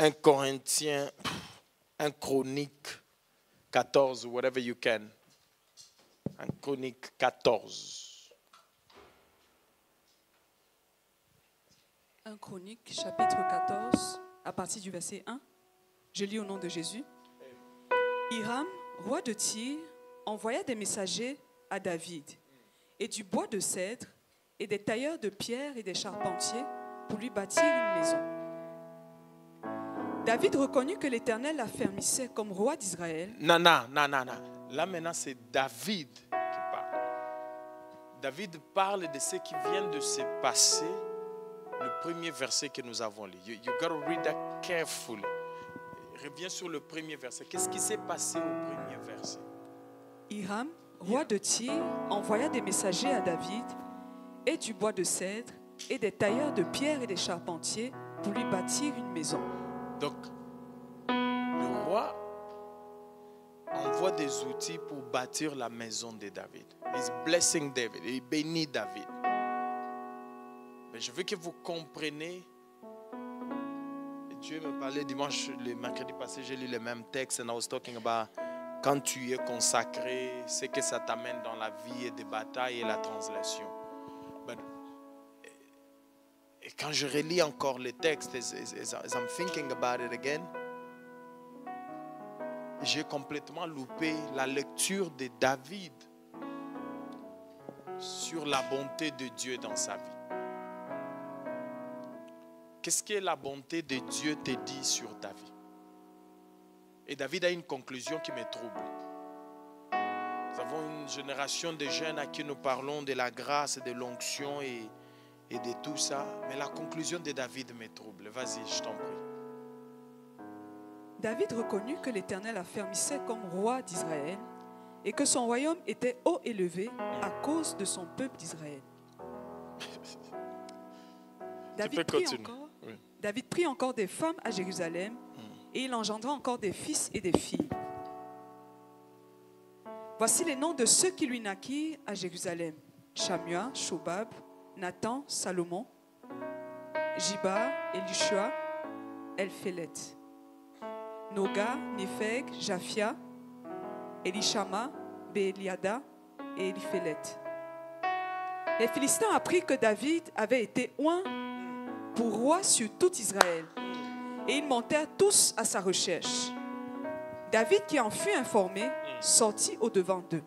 1 Corinthiens, 1 Chronique 14, whatever you can. 1 Chronique 14. 1 Chronique, chapitre 14, à partir du verset 1. Je lis au nom de Jésus. Hiram, roi de Tyr, envoya des messagers à David, et du bois de cèdre, et des tailleurs de pierre et des charpentiers pour lui bâtir une maison. David reconnut que l'Éternel l'affermissait comme roi d'Israël. Non. Là maintenant, c'est David qui parle. David parle de ce qui vient de se passer. Le premier verset que nous avons lu. You got to read that carefully. Reviens sur le premier verset. Qu'est-ce qui s'est passé au premier verset? Hiram, roi de Tyr, envoya des messagers à David, et du bois de cèdre, et des tailleurs de pierre et des charpentiers pour lui bâtir une maison. Donc, le roi envoie des outils pour bâtir la maison de David. He's blessing David. Il bénit David. Mais je veux que vous compreniez. Dieu me parlait dimanche, le mercredi passé, j'ai lu le même texte and I was talking about quand tu es consacré, c'est que ça t'amène dans la vie et des batailles et la translation. Et quand je relis encore le texte, as I'm thinking about it again, j'ai complètement loupé la lecture de David sur la bonté de Dieu dans sa vie. Qu'est-ce que la bonté de Dieu te dit sur ta vie? Et David a une conclusion qui me trouble. Nous avons une génération de jeunes à qui nous parlons de la grâce, de l'onction et de tout ça. Mais la conclusion de David me trouble. Vas-y, je t'en prie. David reconnut que l'Éternel affermissait comme roi d'Israël et que son royaume était haut élevé à cause de son peuple d'Israël. David prit encore des femmes à Jérusalem et il engendra encore des fils et des filles. Voici les noms de ceux qui lui naquirent à Jérusalem: Shamua, Shobab, Nathan, Salomon, Jiba, Elishua, Elphélet, Noga, Népheg, Japhia, Elishama, Béliada et Eliphélet. Les Philistins apprirent que David avait été oint pour roi sur tout Israël, et ils montèrent tous à sa recherche. David, qui en fut informé, sortit au-devant d'eux.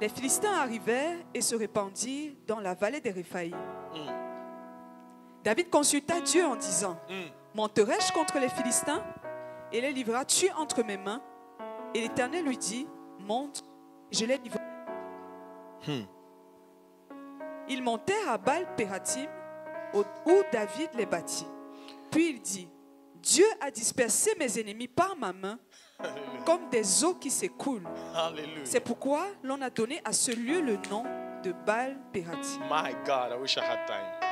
Les Philistins arrivèrent et se répandirent dans la vallée des Réphaïm. David consulta Dieu en disant: monterai-je contre les Philistins et les livreras-tu entre mes mains? Et l'Éternel lui dit: monte, je les livrerai. Ils montèrent à Baal-Pératim, où David les bâtit. Puis il dit: Dieu a dispersé mes ennemis par ma main, comme des eaux qui s'écoulent. C'est pourquoi l'on a donné à ce lieu le nom de Baal-Pératim. My God, I wish I had time.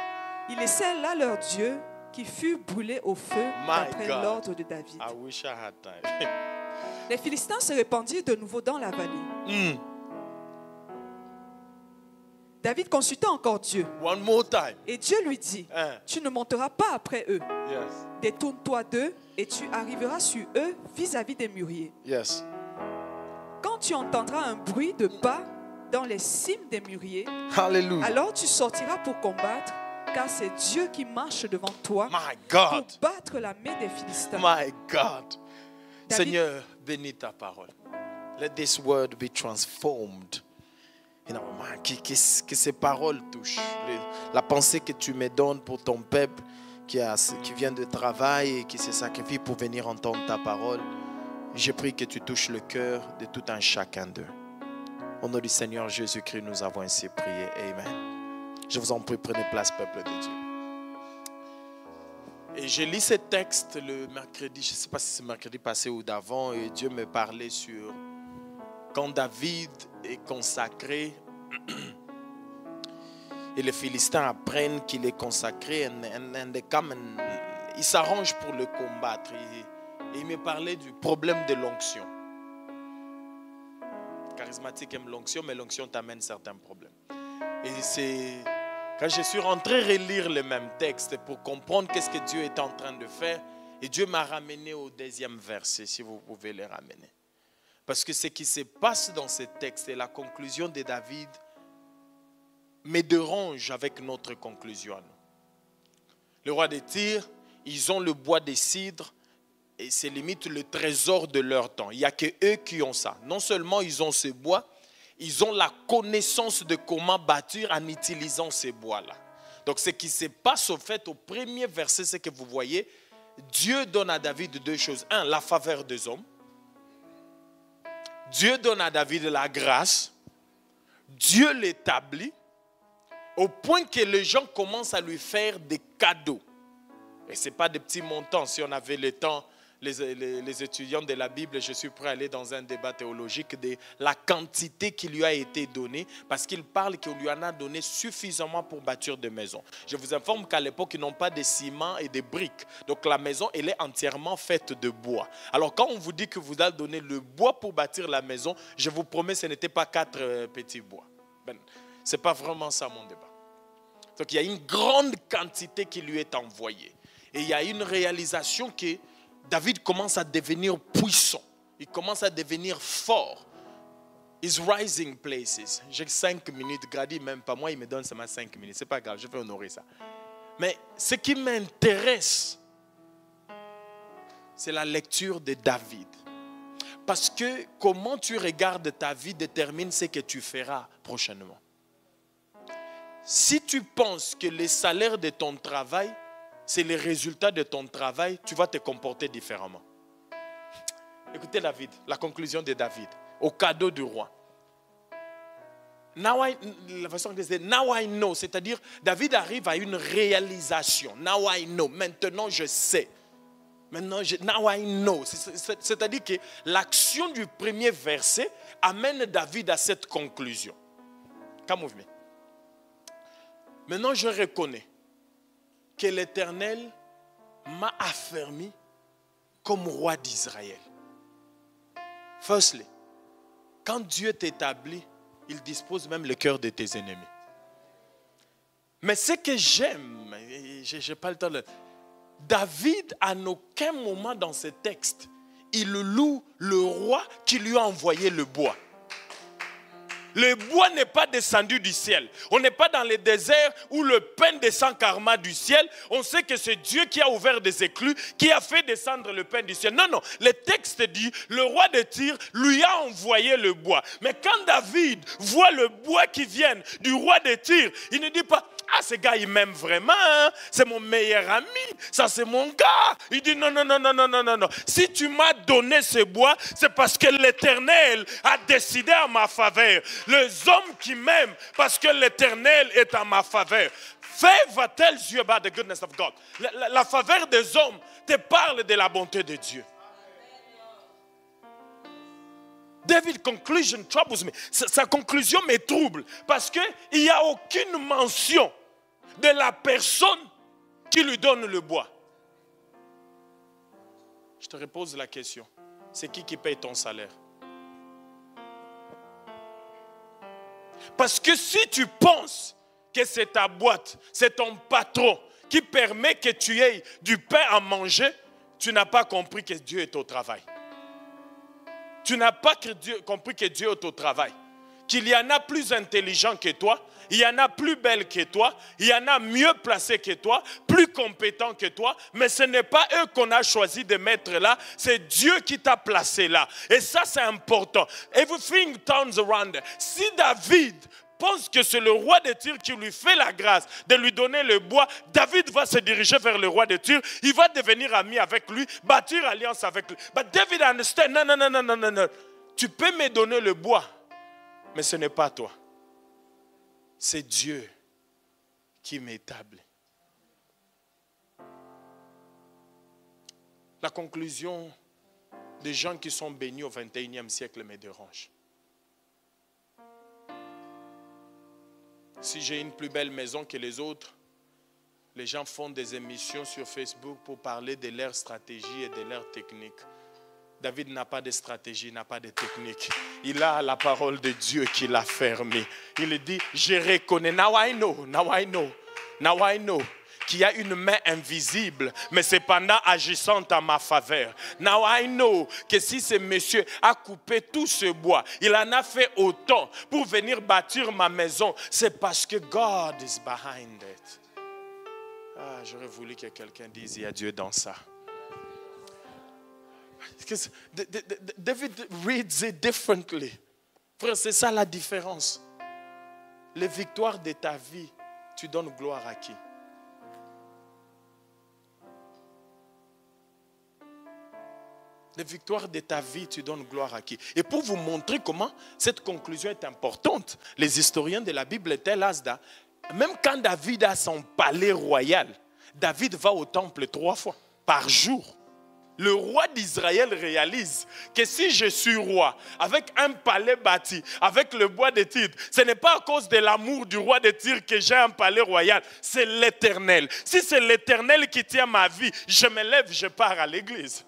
Ils laissèrent là leur Dieu, qui fut brûlé au feu d'après l'ordre de David. I wish I had time. Les Philistins se répandirent de nouveau dans la vallée. David consulta encore Dieu. One more time. Et Dieu lui dit: tu ne monteras pas après eux. Yes. Détourne-toi d'eux et tu arriveras sur eux vis-à-vis des mûriers. Yes. Quand tu entendras un bruit de pas dans les cimes des mûriers, Hallelujah. alors tu sortiras pour combattre, car c'est Dieu qui marche devant toi My God. pour battre la main des Philistins. My God. David- Seigneur, bénis ta parole. Let this word be transformed. You know, que ces paroles touchent. La pensée que tu me donnes pour ton peuple qui vient de travail et qui se sacrifie pour venir entendre ta parole. Je prie que tu touches le cœur de tout un chacun d'eux. Au nom du Seigneur Jésus-Christ, nous avons ainsi prié. Amen. Je vous en prie, prenez place, peuple de Dieu. Et j'ai lu ce texte le mercredi, je ne sais pas si c'est mercredi passé ou d'avant, et Dieu me parlait sur quand David est consacré et les Philistins apprennent qu'il est consacré, ils s'arrangent pour le combattre. Et il me parlait du problème de l'onction. Charismatique aime l'onction, mais l'onction t'amène certains problèmes. Et c'est quand je suis rentré relire le même texte pour comprendre qu'est-ce que Dieu est en train de faire, Et Dieu m'a ramené au 2e verset, si vous pouvez le ramener. Parce que ce qui se passe dans ce texte et la conclusion de David me dérange avec notre conclusion. Le roi de Tyr, ils ont le bois de cidre et c'est limite le trésor de leur temps. Il n'y a que eux qui ont ça. Non seulement ils ont ce bois, ils ont la connaissance de comment bâtir en utilisant ces bois-là. Donc ce qui se passe au fait au premier verset, c'est que vous voyez, Dieu donne à David 2 choses. 1, la faveur des hommes. Dieu donne à David la grâce. Dieu l'établit au point que les gens commencent à lui faire des cadeaux. Et ce n'est pas des petits montants. Si on avait le temps, les étudiants de la Bible, je suis prêt à aller dans un débat théologique de la quantité qui lui a été donnée, parce qu'il parle qu'on lui en a donné suffisamment pour bâtir des maisons. Je vous informe qu'à l'époque, ils n'ont pas de ciment et de briques. Donc la maison, elle est entièrement faite de bois. Alors quand on vous dit que vous allez donner le bois pour bâtir la maison, je vous promets, ce n'était pas 4 petits bois. Ce n'est pas vraiment ça mon débat. Donc il y a une grande quantité qui lui est envoyée. Et il y a une réalisation que David commence à devenir puissant. Il commence à devenir fort. He's rising places. J'ai 5 minutes. Grady, même pas moi, il me donne seulement 5 minutes. Ce n'est pas grave, je vais honorer ça. Mais ce qui m'intéresse, c'est la lecture de David. Parce que comment tu regardes ta vie détermine ce que tu feras prochainement. Si tu penses que le salaire de ton travail, c'est le résultat de ton travail, tu vas te comporter différemment. Écoutez David, la conclusion de David, au cadeau du roi. La façon que c'est, now I know, c'est-à-dire David arrive à une réalisation. Now I know, maintenant je sais. Maintenant, now I know. C'est-à-dire que l'action du premier verset amène David à cette conclusion. Come with me. Maintenant, je reconnais que l'Éternel m'a affermi comme roi d'Israël. Firstly, quand Dieu t'établit, il dispose même le cœur de tes ennemis. Mais ce que j'aime, je n'ai pas le temps de... David, à aucun moment dans ce texte, il loue le roi qui lui a envoyé le bois. Le bois n'est pas descendu du ciel. On n'est pas dans le désert où le pain descend karma du ciel. On sait que c'est Dieu qui a ouvert des éclus, qui a fait descendre le pain du ciel. Non, non. Le texte dit, le roi de Tyr lui a envoyé le bois. Mais quand David voit le bois qui vient du roi de Tyr, il ne dit pas, ah, ce gars, il m'aime vraiment, hein? C'est mon meilleur ami, ça c'est mon gars. Il dit non, non, non, non, non, non, non, non. Si tu m'as donné ce bois, c'est parce que l'Éternel a décidé en ma faveur. Les hommes qui m'aiment, parce que l'Éternel est en ma faveur. Favor tells you about the goodness of God. La faveur des hommes te parle de la bonté de Dieu. David conclusion troubles me. Sa conclusion me trouble parce qu'il n'y a aucune mention de la personne qui lui donne le bois. Je te repose la question. C'est qui paye ton salaire? Parce que si tu penses que c'est ta boîte, c'est ton patron qui permet que tu aies du pain à manger, tu n'as pas compris que Dieu est au travail. Tu n'as pas compris que Dieu est au travail. Qu'il y en a plus intelligents que toi, il y en a plus belles que toi, il y en a mieux placés que toi, plus compétents que toi, mais ce n'est pas eux qu'on a choisi de mettre là, c'est Dieu qui t'a placé là. Et ça, c'est important. Everything turns around. Si David pense que c'est le roi de Tyr qui lui fait la grâce de lui donner le bois, David va se diriger vers le roi de Tyr, il va devenir ami avec lui, bâtir alliance avec lui. But David understand, non, non, non, non, non, non, non. Tu peux me donner le bois, mais ce n'est pas toi. C'est Dieu qui m'établit. La conclusion des gens qui sont bénis au 21e siècle me dérange. Si j'ai une plus belle maison que les autres, les gens font des émissions sur Facebook pour parler de leur stratégie et de leur technique. David n'a pas de stratégie, n'a pas de technique. Il a la parole de Dieu qui l'a fermé. Il dit, je reconnais, now I know qu'il y a une main invisible, mais cependant agissante en ma faveur. Now I know que si ce monsieur a coupé tout ce bois, il en a fait autant pour venir bâtir ma maison, c'est parce que God is behind it. Ah, j'aurais voulu que quelqu'un dise, il y a Dieu dans ça. Because David reads it differently. Frère, c'est ça la différence. Les victoires de ta vie, tu donnes gloire à qui? Les victoires de ta vie, tu donnes gloire à qui? Et pour vous montrer comment cette conclusion est importante, les historiens de la Bible tellent Asda, même quand David a son palais royal, David va au temple 3 fois par jour. Le roi d'Israël réalise que si je suis roi, avec un palais bâti, avec le bois de Tyr, ce n'est pas à cause de l'amour du roi de Tyr que j'ai un palais royal, c'est l'Éternel. Si c'est l'Éternel qui tient ma vie, je me lève, je pars à l'église.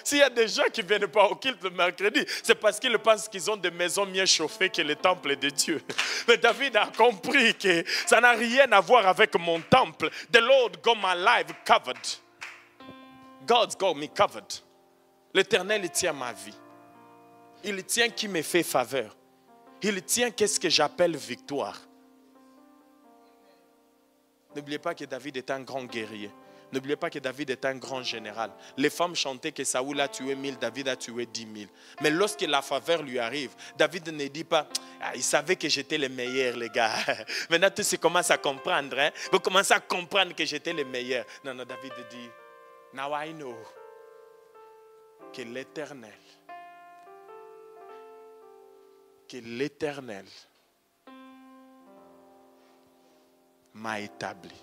S'il y a des gens qui ne viennent pas au culte le mercredi, c'est parce qu'ils pensent qu'ils ont des maisons mieux chauffées que le temple de Dieu. Mais David a compris que ça n'a rien à voir avec mon temple. The Lord got my life covered. God's got me covered. L'Éternel, il tient ma vie. Il tient qui me fait faveur. Il tient qu'est-ce que j'appelle victoire. N'oubliez pas que David est un grand guerrier. N'oubliez pas que David est un grand général. Les femmes chantaient que Saoul a tué 1000, David a tué 10 000. Mais lorsque la faveur lui arrive, David ne dit pas, il savait que j'étais le meilleur, les gars. Maintenant, tu commences à comprendre. Hein? Vous commencez à comprendre que j'étais le meilleur. Non, David dit, now I know que l'Éternel m'a établi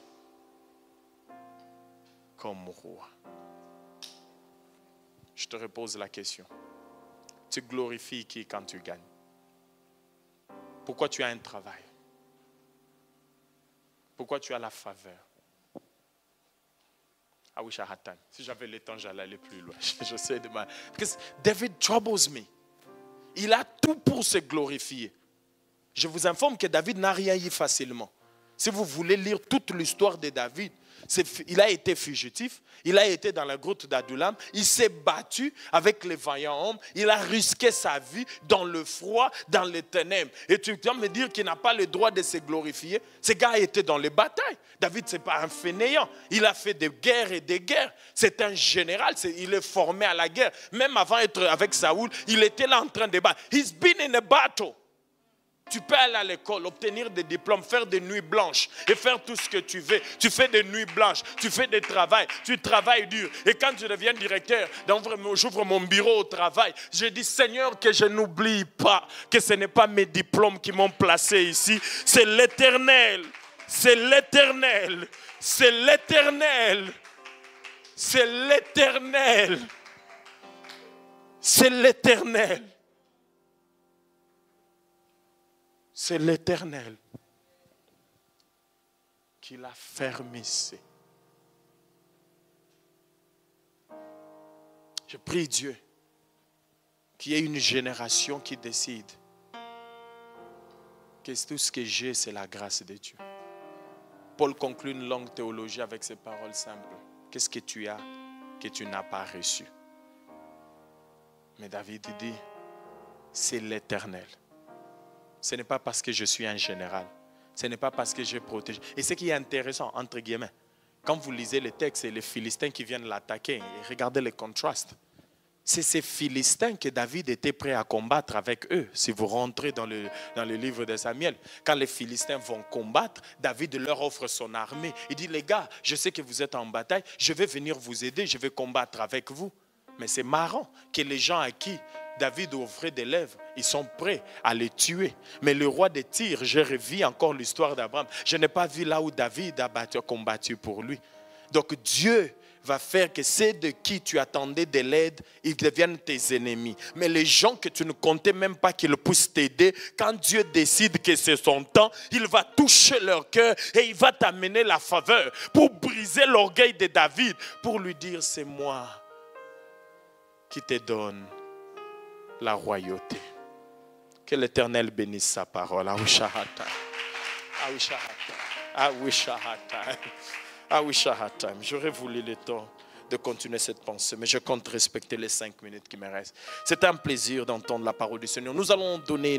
comme roi. Je te repose la question. Tu glorifies qui quand tu gagnes? Pourquoi tu as un travail? Pourquoi tu as la faveur? I wish I had time. Si j'avais le temps, j'allais aller plus loin. Je sais de ma... Because David troubles me. Il a tout pour se glorifier. Je vous informe que David n'a rien eu facilement. Si vous voulez lire toute l'histoire de David, il a été fugitif, il a été dans la grotte d'Adullam, il s'est battu avec les vaillants hommes, il a risqué sa vie dans le froid, dans les ténèbres. Et tu viens me dire qu'il n'a pas le droit de se glorifier. Ce gars a été dans les batailles. David, ce n'est pas un fainéant. Il a fait des guerres et des guerres. C'est un général, il est formé à la guerre. Même avant d'être avec Saoul, il était là en train de battre. He's been in a battle. Tu peux aller à l'école, obtenir des diplômes, faire des nuits blanches et faire tout ce que tu veux. Tu fais des nuits blanches, tu fais des travails, tu travailles dur. Et quand je deviens directeur, j'ouvre mon bureau au travail, je dis Seigneur que je n'oublie pas que ce n'est pas mes diplômes qui m'ont placé ici, c'est l'Éternel, c'est l'Éternel, c'est l'Éternel, c'est l'Éternel, c'est l'Éternel. C'est l'Éternel qui l'a fermissé. Je prie Dieu qu'il y ait une génération qui décide que tout ce que j'ai, c'est la grâce de Dieu. Paul conclut une longue théologie avec ces paroles simples. Qu'est-ce que tu as que tu n'as pas reçu? Mais David dit, c'est l'Éternel. Ce n'est pas parce que je suis un général. Ce n'est pas parce que je protège. Et ce qui est intéressant, entre guillemets, quand vous lisez les textes et les Philistins qui viennent l'attaquer, et regardez les contrastes. C'est ces Philistins que David était prêt à combattre avec eux. Si vous rentrez dans le livre de Samuel, quand les Philistins vont combattre, David leur offre son armée. Il dit, les gars, je sais que vous êtes en bataille, je vais venir vous aider, je vais combattre avec vous. Mais c'est marrant que les gens à qui David offrait des lèvres, ils sont prêts à les tuer. Mais le roi de Tyr, je revis encore l'histoire d'Abraham. Je n'ai pas vu là où David a combattu pour lui. Donc Dieu va faire que ceux de qui tu attendais de l'aide, ils deviennent tes ennemis. Mais les gens que tu ne comptais même pas qu'ils puissent t'aider, quand Dieu décide que c'est son temps, il va toucher leur cœur et il va t'amener la faveur pour briser l'orgueil de David, pour lui dire, c'est moi qui te donne la royauté. Que l'Éternel bénisse sa parole. I wish I had time. J'aurais voulu le temps de continuer cette pensée, mais je compte respecter les 5 minutes qui me restent. C'est un plaisir d'entendre la parole du Seigneur. Nous allons donner